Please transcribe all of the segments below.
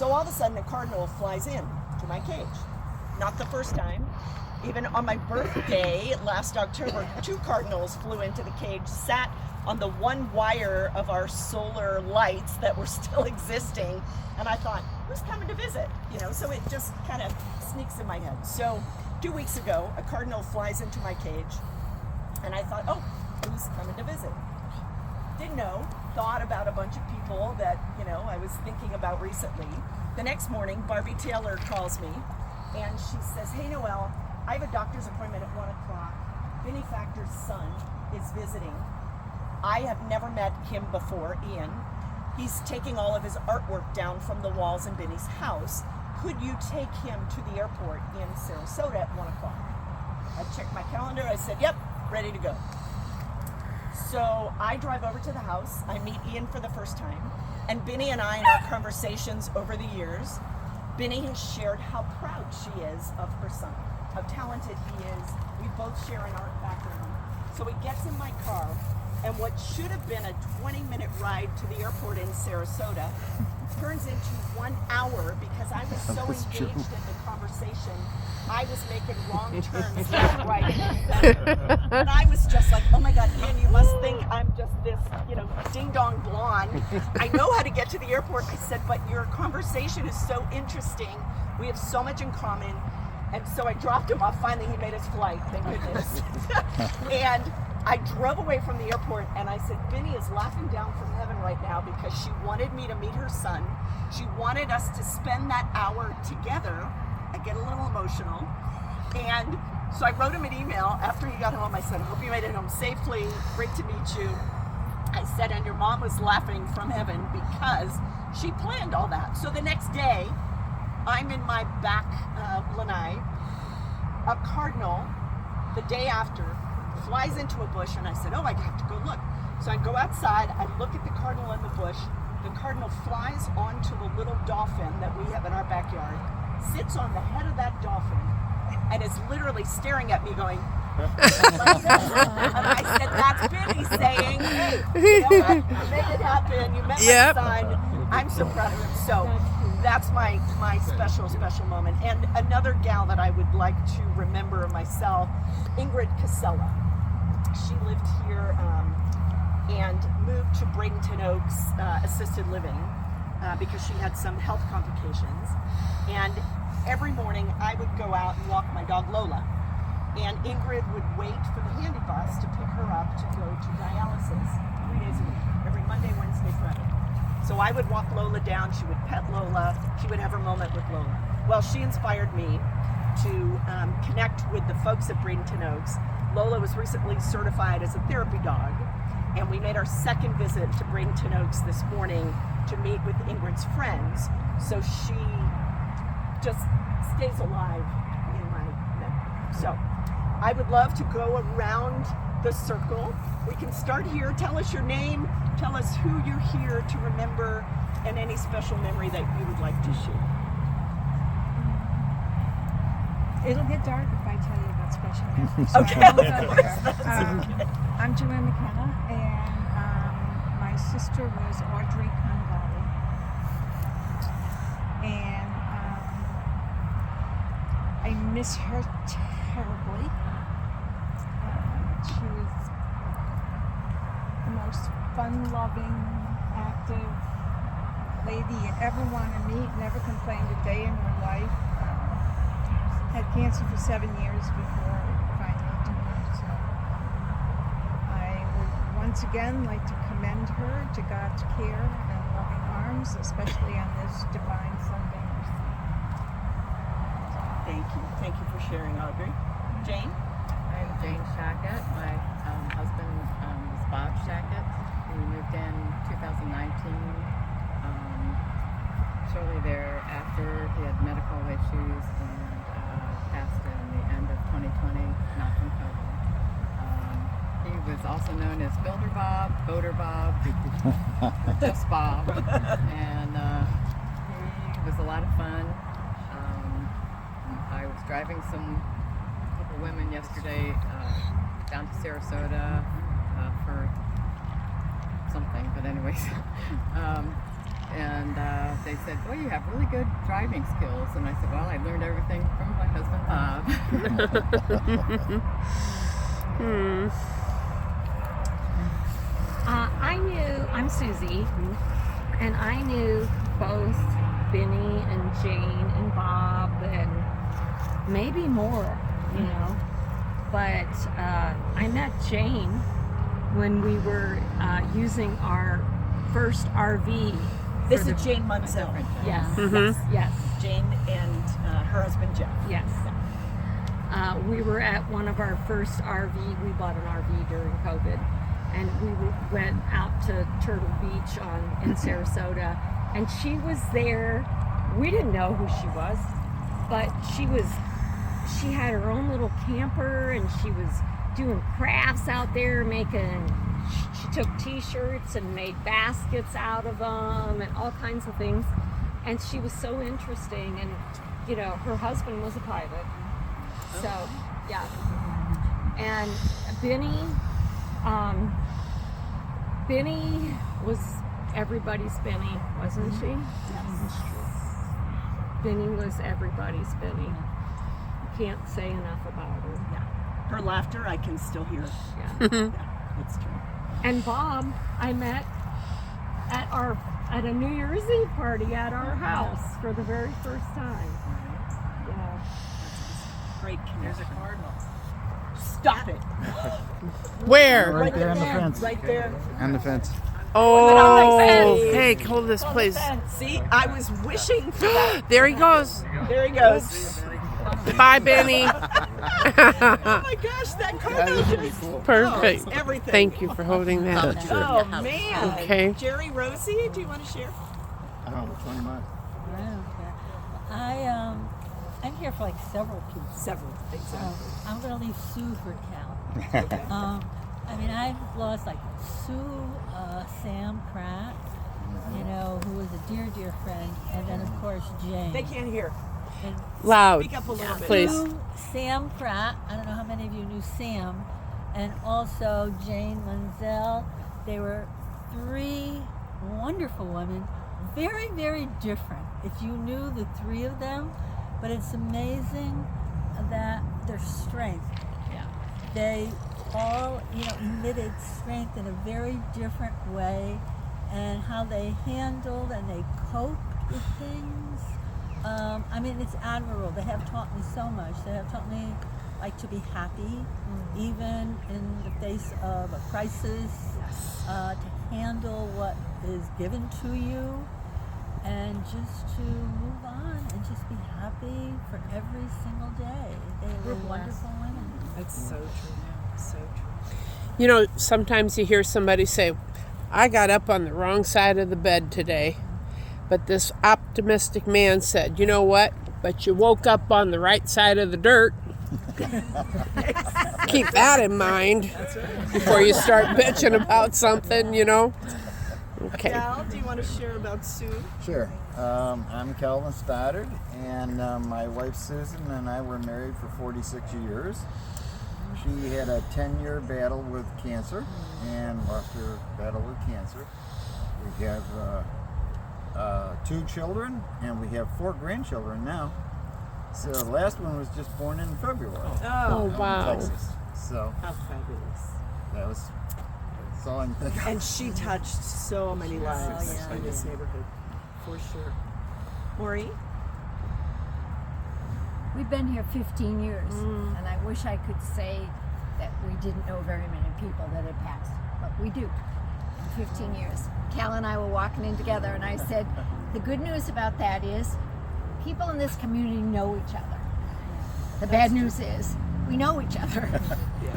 So all of a sudden, a cardinal flies in to my cage. Not the first time. Even on my birthday last October, 2 cardinals flew into the cage, sat on the one wire of our solar lights that were still existing, and I thought, who's coming to visit? So it just kind of sneaks in my head. So 2 weeks ago, a cardinal flies into my cage, and I thought, oh, who's coming to visit? Didn't know, thought about a bunch of people that, I was thinking about recently. The next morning, Barbie Taylor calls me, and she says, hey, Noelle, I have a doctor's appointment at 1 o'clock. Benny Factor's son is visiting. I have never met him before, Ian. He's taking all of his artwork down from the walls in Benny's house. Could you take him to the airport in Sarasota at 1 o'clock? I checked my calendar. I said, yep, ready to go. So I drive over to the house. I meet Ian for the first time. And Benny and I, in our conversations over the years, Benny has shared how proud she is of her son, how talented he is. We both share an art background. So he gets in my car, and what should have been a 20-minute ride to the airport in Sarasota turns into 1 hour because I was so engaged in the conversation. I was making wrong turns left, right, and I was just like, oh my God, Ian, you must think I'm just this, ding-dong blonde. I know how to get to the airport. I said, but your conversation is so interesting. We have so much in common. And so I dropped him off. Finally, he made his flight, thank goodness. And I drove away from the airport, and I said, Benny is laughing down from heaven right now because she wanted me to meet her son. She wanted us to spend that hour together. I get a little emotional. And so I wrote him an email after he got home. I said, I hope you made it home safely. Great to meet you. I said, and your mom was laughing from heaven because she planned all that. So the next day, I'm in my back lanai. A cardinal, the day after, flies into a bush, and I said, oh, I have to go look. So I go outside, I look at the cardinal in the bush. The cardinal flies onto the little dolphin that we have in our backyard, sits on the head of that dolphin, and is literally staring at me going, and I said, that's Benny saying, hey, you made it happen, you met my son, I'm so proud of him. So that's my special moment. And another gal that I would like to remember myself, Ingrid Casella. She lived here and moved to Bradenton Oaks assisted living because she had some health complications. And every morning I would go out and walk my dog Lola. And Ingrid would wait for the handy bus to pick her up to go to dialysis 3 days a week, every Monday, Wednesday, Friday. So I would walk Lola down, she would pet Lola, she would have her moment with Lola. Well, she inspired me to connect with the folks at Bradenton Oaks. Lola was recently certified as a therapy dog, and we made our second visit to Bradenton Oaks this morning to meet with Ingrid's friends, so she just stays alive in my memory. So I would love to go around the circle. We can start here. Tell us your name, tell us who you're here to remember, and any special memory that you would like to share. It'll get dark if I tell you about special memories. So okay. I'm Joanne McKenna, and my sister was Audrey Congali. And I miss her terribly. She was the most fun-loving, active lady you ever want to meet, never complained a day in her life. Had cancer for 7 years before it finally died. So I would once again like to commend her to God's care and loving arms, especially on this divine Sunday. Thank you. Thank you for sharing, Audrey. Jane? I'm Jane Shackett. My husband was Bob Shackett. We moved in 2019. Shortly thereafter, he had medical issues and passed in the end of 2020, not from COVID. He was also known as Builder Bob, Boater Bob, just Bob, and he was a lot of fun. I was driving a couple women yesterday down to Sarasota for something, but anyways. and they said, "Well, you have really good driving skills." And I said, "Well, I learned everything from my husband Bob." I'm Susie, and I knew both Benny and Jane and Bob and maybe more, you know. But I met Jane when we were using our first RV. This is Jane Munzel. Yes, yes, Jane and her husband Jeff. yes. We were at one of our first RV. We bought an RV during COVID, and went out to Turtle Beach in Sarasota, and she was there. We didn't know who she was, but she had her own little camper, and she was doing crafts out there, she took t-shirts and made baskets out of them and all kinds of things, and she was so interesting. And you know, her husband was a pilot, so yeah. And Benny was everybody's Benny, wasn't she? Yes. Benny was everybody's Benny. You can't say enough about her. Yeah. Her laughter I can still hear. Yeah. Yeah, it's true. And Bob, I met at a New Year's Eve party at our house for the very first time. Yeah. Great connection. There's a cardinal. Stop it. Where? Right there on the fence. Right there. On the fence. Oh, fence. hey, hold this, please. See, I was wishing for that. There he goes. There he goes. Bye, Benny. Oh my gosh, that cardinal just Perfect. everything. Thank you for holding that. Oh man. Okay. Jerry, Rosie, do you want to share? Oh, 20 miles. I'm here for like several people. Several, exactly. I'm going to leave Sue for Cal. I mean, I've lost like Sue, Sam Pratt, you know, who was a dear, dear friend, and then of course Jane. They can't hear. And Loud, Speak up a little bit. please. Sue, Sam Pratt. I don't know how many of you knew Sam, and also Jane Munzel. They were three wonderful women, very, very different. If you knew the three of them, but it's amazing that their strength. Yeah. They all, you know, emitted strength in a very different way, and how they handled and they coped with things. I mean, it's admirable. They have taught me so much. They have taught me like to be happy, even in the face of a crisis, to handle what is given to you, and just to move on and just be happy for every single day. They were wonderful women. That's so true. So true. You know, sometimes you hear somebody say, I got up on the wrong side of the bed today. But this optimistic man said, you know what? But you woke up on the right side of the dirt. Keep that in mind before you start bitching about something, you know? Okay. Cal, do you want to share about Sue? Sure. I'm Calvin Stoddard, and my wife Susan and I were married for 46 years. She had a 10-year battle with cancer and lost her battle with cancer. We have 2 children, and we have 4 grandchildren now. So the last one was just born in February. Oh, wow. Texas. So How fabulous. that's all I can think of. And she touched so many lives in this neighborhood, for sure. Maureen? We've been here 15 years, and I wish I could say that we didn't know very many people that had passed, but we do. In 15 years. Cal and I were walking in together, and I said, the good news about that is people in this community know each other. The bad news is we know each other.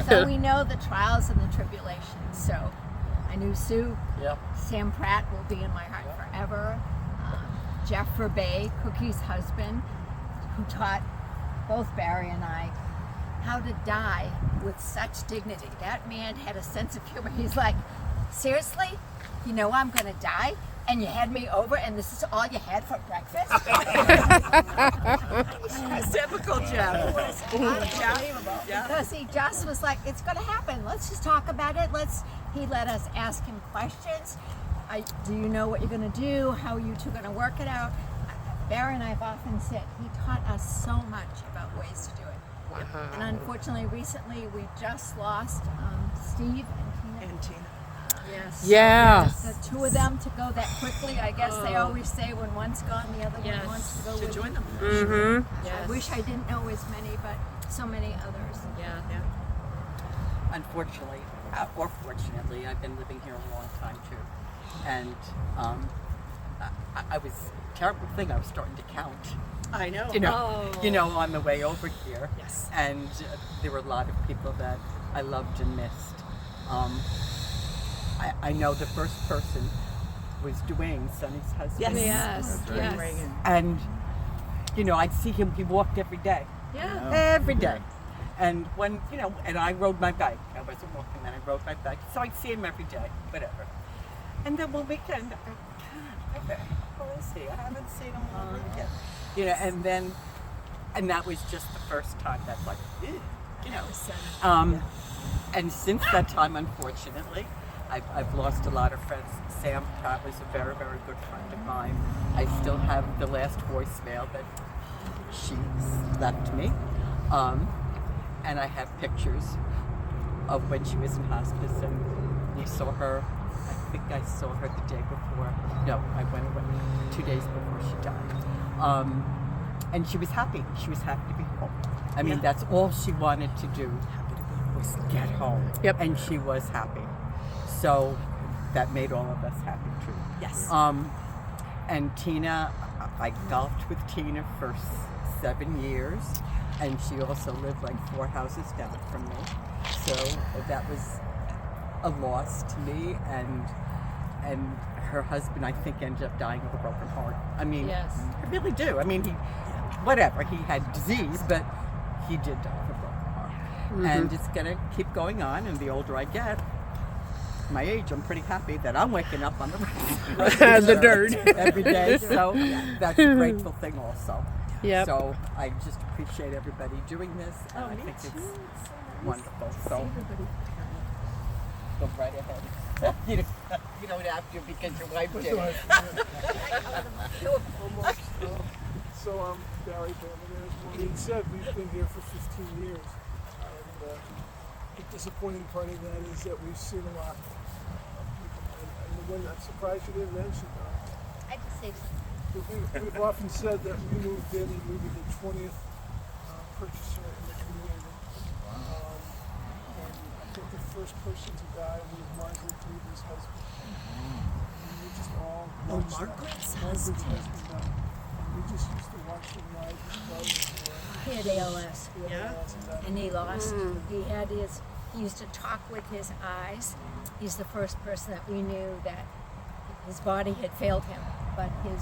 So we know the trials and the tribulations. So I knew Sue. Yep. Sam Pratt will be in my heart forever. Jeff Verbe, Cookie's husband, who taught both Barry and I how to die with such dignity. That man had a sense of humor. He's like, seriously? You know I'm going to die? And you had me over and this is all you had for breakfast? Typical Jeff. Unbelievable. Because he just was like, it's going to happen. Let's just talk about it. He let us ask him questions. do you know what you're going to do? How are you two going to work it out? Barry and I have often said he taught us so much about ways to do it. And unfortunately, recently we just lost Steve and Tina. And Tina. Yes. Yeah. Yes, the two of them to go that quickly. I guess they always say when one's gone, the other Yes. one wants to go To with join them. Mm-hmm. I wish I didn't know as many, but so many others. Yeah. Unfortunately, or fortunately, I've been living here a long time too, and I was terrible thing. I was starting to count. I know. You know, on the way over here. Yes. And there were a lot of people that I loved and missed. I know the first person was Dwayne, Sonny's husband. Yes. Yes. Reagan. And you know, I'd see him. He walked every day. Yeah. Every day. And when, you know, and I rode my bike. I wasn't walking then, I rode my bike. So I'd see him every day, whatever. And then one weekend, I go, God, where is he? I haven't seen him all weekend. You know, and that was just the first time that's like, ew, you know. And since that time, unfortunately, I've lost a lot of friends. Sam Pratt was a very, very good friend of mine. I still have the last voicemail that she left me. And I have pictures of when she was in hospice, and we saw her. I think I saw her the day before. No, I went away 2 days before she died. And she was happy. She was happy to be home. I mean, that's all she wanted to do was get home. Yep. And she was happy. So that made all of us happy too. Yes. And Tina, I golfed with Tina for 7 years. And she also lived like 4 houses down from me. So that was a loss to me. And her husband, I think, ended up dying of a broken heart. I mean, Yes. I really do. I mean, he had disease, but he did die of a broken heart. And it's going to keep going on. And the older I get, my age, I'm pretty happy that I'm waking up on the The dirt. every day. So that's a grateful thing also. Yep. So I just appreciate everybody doing this, and I think it's wonderful. So go right ahead. You don't have to because your wife did. So I'm Barry Bernadette. As Maureen said, we've been here for 15 years. And the disappointing part of that is that we've seen a lot of people. And the one I'm surprised you didn't mention, I just say we've often said that we moved in and we were the 20th purchaser in the community. And I think the first person to die was Margaret Cleveland's husband. And we just all watched Margaret's Margaret's husband died. And we just used to watch him ride his bike. he had ALS. Yeah. And he lost. He used to talk with his eyes. He's the first person that we knew that his body had failed him, but his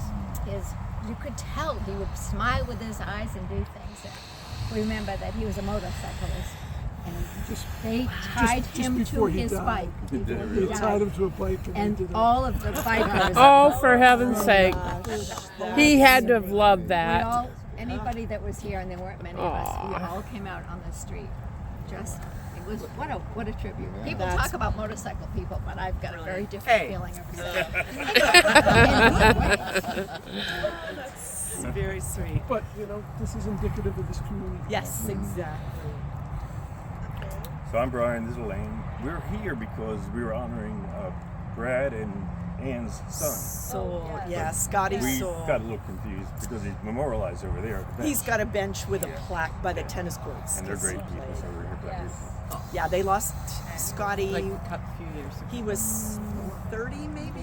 you could tell he would smile with his eyes and do things. And remember that he was a motorcyclist, and they tied him to before he his died. bike before he They tied died. him to a bike and they And did all of the bikers. Oh, for heaven's sake. He had to have loved We that. all, anybody that was here, and there weren't many of us, we all came out on the street. Just, it was, what a tribute. People talk about motorcycle people, but I've got a very different feeling about it. Very sweet. But, you know, this is indicative of this community. Yes, exactly. So I'm Brian, this is Elaine. We're here because we were honoring Brad and Ann's son. Soul. Yeah, Scotty's We soul. got a little confused because he's memorialized over there at the bench. He's got a bench with a plaque by the tennis courts. And they're great people, so we're here for that reason. Yeah, they lost Scotty. Like a couple few years ago. He was 30 maybe?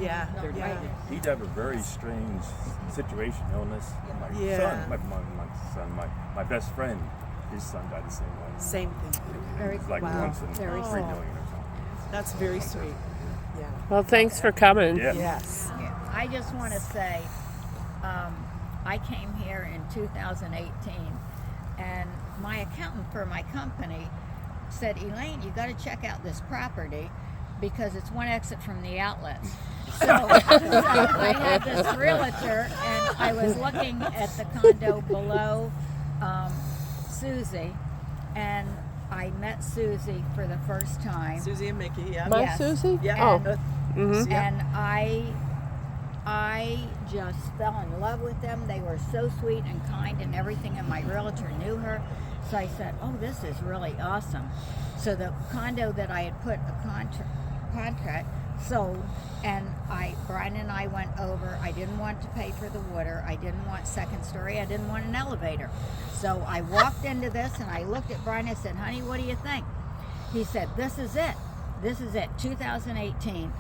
Yeah. Yeah. He'd have a very strange situation, illness. My Yeah. son, my best friend, his son died the same way. Same thing. Very It's like Wow. once in 3 Very million or something. That's very sweet. Yeah. Well, thanks for coming. Yeah. Yes. I just want to say, I came here in 2018, and my accountant for my company said, Elaine, you got to check out this property because it's one exit from the outlets. So I had this realtor, and I was looking at the condo below Susie, and I met Susie for the first time. Susie and Mickey, yeah. My Yes. Susie? Yeah. Oh. And Mhm. And I just fell in love with them. They were so sweet and kind and everything, and my realtor knew her. So I said, oh, this is really awesome. So the condo that I had put a contract sold, and Brian and I went over. I didn't want to pay for the water. I didn't want second story. I didn't want an elevator. So I walked into this, and I looked at Brian and I said, honey, what do you think? He said, this is it. This is it, 2018.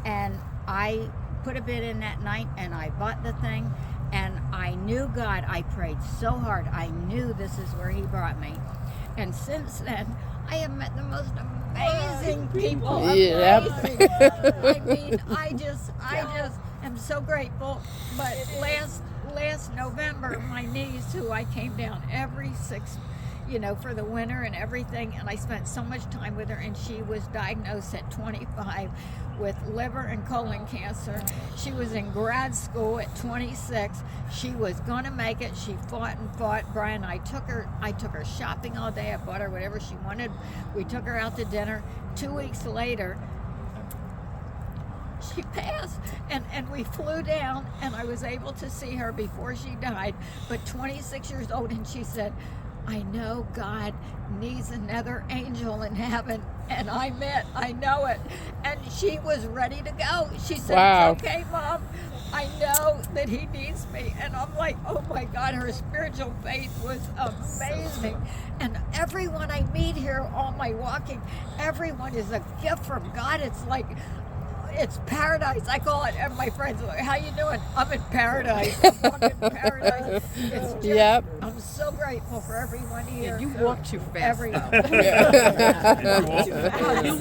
And I put a bid in that night, and I bought the thing, and I knew God. I prayed so hard. I knew this is where he brought me. And since then, I have met the most amazing people. Yep. Amazing. I mean, I just am so grateful. But last November, my niece, who I came down every for the winter and everything, and I spent so much time with her, and she was diagnosed at 25 with liver and colon cancer. She was in grad school at 26. She was gonna make it. She fought and fought. Brian, I took her shopping all day. I bought her whatever she wanted. We took her out to dinner. 2 weeks later, she passed, and we flew down, and I was able to see her before she died, but 26 years old, and she said, I know God needs another angel in heaven, and I know it. And she was ready to go. She said, Wow. It's okay, Mom. I know that he needs me. And I'm like, oh my God, her spiritual faith was amazing. And everyone I meet here, all my walking, everyone is a gift from God. It's like, it's paradise. I call it, and my friends are like, how you doing? I'm in paradise. I'm in paradise. It's just, Yep. I'm so grateful for everyone here. You walk too fast. Every- You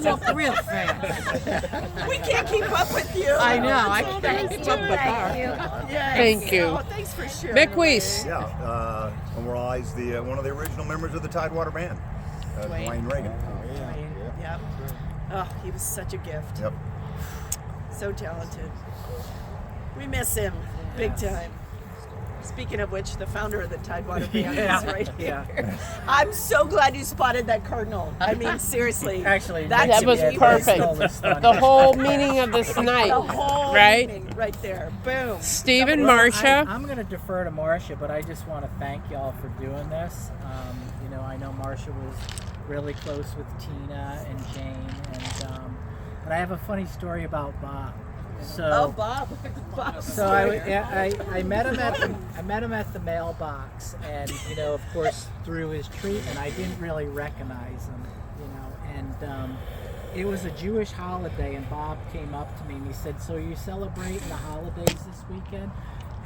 walk real fast. We can't keep up with you. I know. I That's all can't there is keep up to with it. her. Yes. Thank you. Oh, thanks for sharing. Mick Weiss. Yeah, memorialized the one of the original members of the Tidewater Band, Dwayne Reagan. Yep. Oh, he was such a gift. Yep. So talented. We miss him big time. Speaking of which, the founder of the Tidewater Band is right here. I'm so glad you spotted that cardinal. I mean, seriously. Actually, That was perfect. The whole meaning of this night, The whole right? meaning right there. Boom. Stephen, Marcia. I'm going to defer to Marcia, but I just want to thank y'all for doing this. I know Marcia was really close with Tina and Jane, but I have a funny story about Bob. So, Bob. So I met him at the mailbox, and of course through his treatment I didn't really recognize him, and it was a Jewish holiday, and Bob came up to me and he said, "So you celebrating the holidays this weekend?"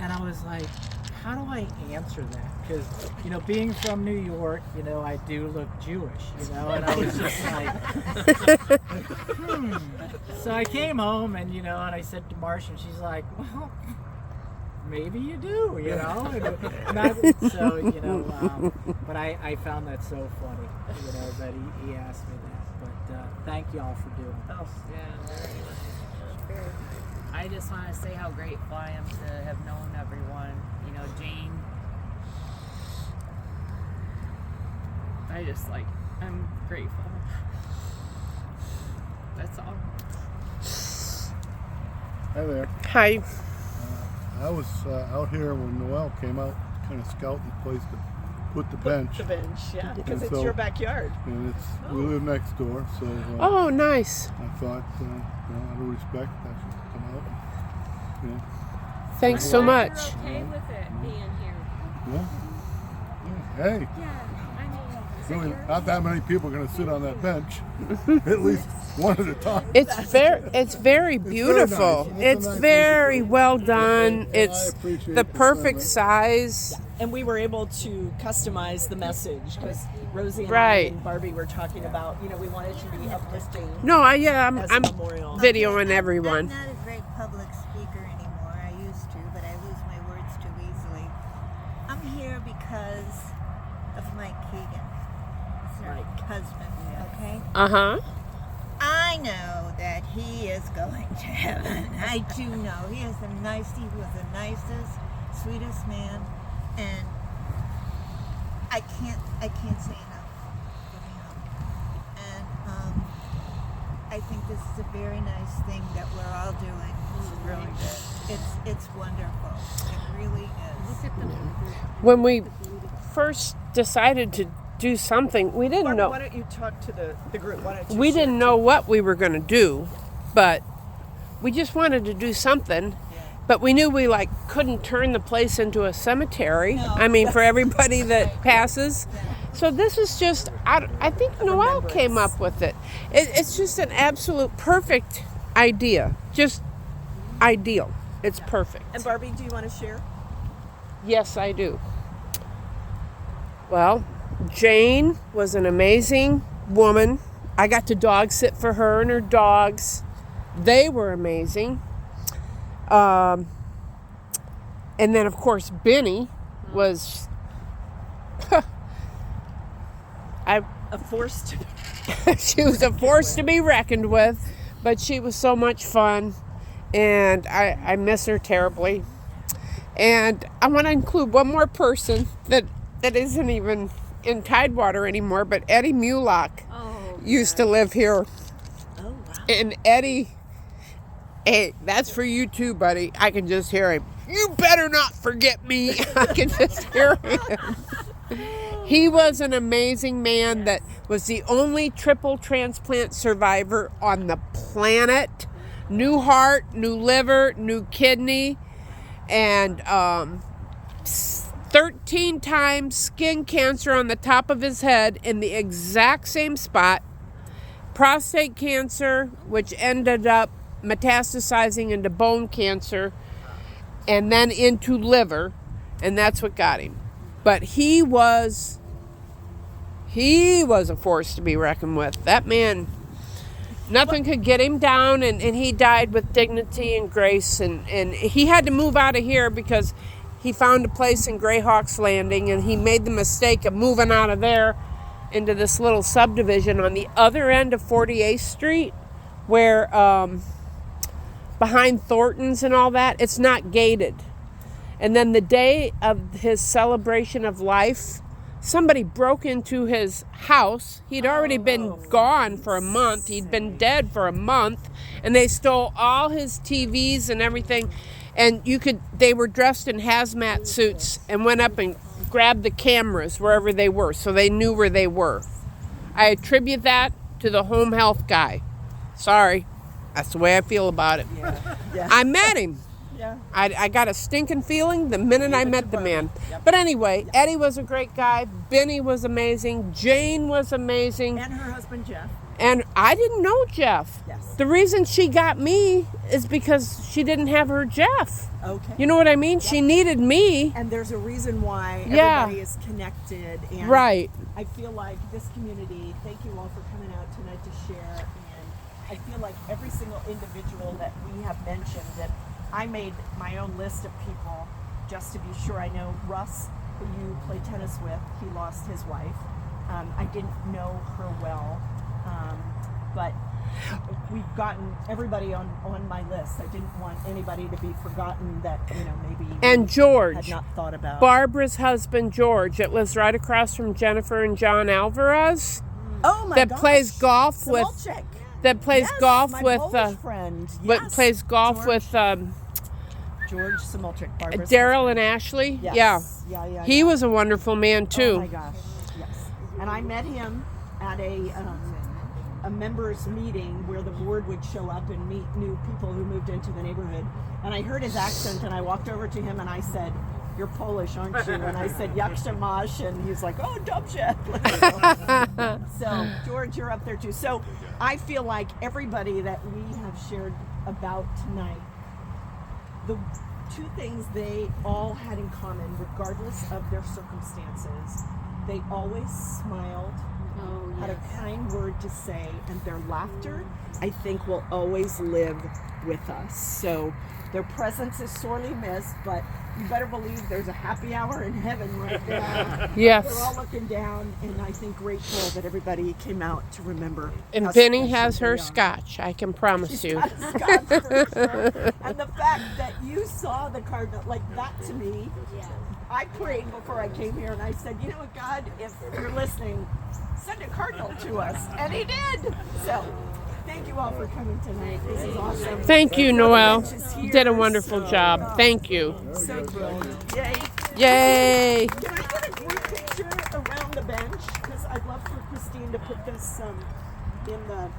And I was like, how do I answer that? Because, being from New York, I do look Jewish, and I was just like, So I came home and, and I said to Marcia, and she's like, well, maybe you do, but I found that so funny, that he asked me that. But thank y'all for doing this. Oh, yeah, very nice. I just want to say how grateful I am to have known everyone. Jane. I'm grateful. That's all. Hi there. Hi. I was out here when Noel came out, kind of scouting the place to put the bench. The bench, yeah, because And it's your backyard. And we live next door, so. Oh, nice. I thought, out of respect, I should come out. Thanks so much. Okay with it being here. Yeah. Hey. Yeah, Really, not that many people are going to sit on that bench. At least one at a time. It's very beautiful. It's very well done. It's the perfect size. And we were able to customize the message because Rosie and, Right. I and Barbie were talking about, we wanted to be uplifting. No, I'm as a memorial. videoing everyone. I'm not a great public speaker anymore. I used to, but I lose my words too easily. I'm here because of Mike Keegan, her husband, okay? Uh-huh. I know that he is going to heaven. I do know. He was the nicest, sweetest man, and I can't say enough. And I I think this is a very nice thing that we're all doing. It's really good. It's wonderful. It really is. Look at them. When we first decided to do something, we didn't Barbara, know. why don't you talk to the group? Why don't you We share didn't know what we were going to do, but we just wanted to do something. But we knew we couldn't turn the place into a cemetery. No. I mean, for everybody that passes. So this is just, I think Noelle came up with it. It's just an absolute perfect idea. Just ideal. It's perfect. And Barbie, do you want to share? Yes, I do. Well, Jane was an amazing woman. I got to dog sit for her and her dogs. They were amazing. And then, of course, Benny was a force she was a force to be reckoned with, but she was so much fun, and I miss her terribly. And I want to include one more person that isn't even in Tidewater anymore, but Eddie Mulock used to live here. Oh, wow. And Eddie, hey, that's for you too, buddy. I can just hear him. You better not forget me. I can just hear him. He was an amazing man that was the only triple transplant survivor on the planet. New heart, new liver, new kidney, and 13 times skin cancer on the top of his head in the exact same spot. Prostate cancer, which ended up metastasizing into bone cancer and then into liver, and that's what got him. But he was a force to be reckoned with. That man, nothing could get him down, and he died with dignity and grace, and he had to move out of here because he found a place in Greyhawk's Landing, and he made the mistake of moving out of there into this little subdivision on the other end of 48th Street, where behind Thornton's and all that, it's not gated. And then the day of his celebration of life, somebody broke into his house. He'd already been gone for a month. He'd been dead for a month, and they stole all his TVs and everything. And they were dressed in hazmat suits and went up and grabbed the cameras wherever they were, so they knew where they were. I attribute that to the home health guy. Sorry, that's the way I feel about it. Yeah. I met him. Yeah. I got a stinking feeling the minute I met the man. But anyway, Eddie was a great guy. Benny was amazing. Jane was amazing. And her husband, Jeff. And I didn't know Jeff. Yes. The reason she got me is because she didn't have her Jeff. Okay. You know what I mean? She needed me. And there's a reason why Yeah. everybody is connected. And Right. I feel like this community, thank you all for coming out tonight to share. And I feel like every single individual that we have mentioned, that I made my own list of people just to be sure. I know Russ, who you play tennis with, he lost his wife. I didn't know her well, but we've gotten everybody on my list. I didn't want anybody to be forgotten that, maybe And George, had not thought about. Barbara's husband, George, that lives right across from Jennifer and John Alvarez. Oh my that gosh. plays golf with. Samolczyk. That plays Yes, golf my with. Polish friend. What Yes, plays golf George. with George Samolczyk, Barbara's Daryl and Ashley. Yes. Yeah. Yeah. He was a wonderful man too. Oh my gosh, yes. And I met him at a members meeting where the board would show up and meet new people who moved into the neighborhood. And I heard his accent, and I walked over to him and I said, "You're Polish, aren't you?" And I said, "Jak się masz?" And he's like, "Oh, dobrze." So George, you're up there too. So I feel like everybody that we have shared about tonight, the two things they all had in common, regardless of their circumstances, they always smiled, had a kind word to say, and their laughter, I think, will always live with us. So their presence is sorely missed, but you better believe there's a happy hour in heaven right now. Yes. We're all looking down, and I think grateful that everybody came out to remember. And how Benny special has they her are. scotch, I can promise She's you. got a scotch for sure. And the fact that you saw the cardinal, like that to me, I prayed before I came here and I said, you know what, God, if you're listening, send a cardinal to us. And he did. So Thank you all for coming tonight. This is awesome. Thank you, The Noelle. bench is You here, did a wonderful so, job. Thank you. So thrilled. Yay. Yay. Can I get a group picture around the bench? Because I'd love for Christine to put this in the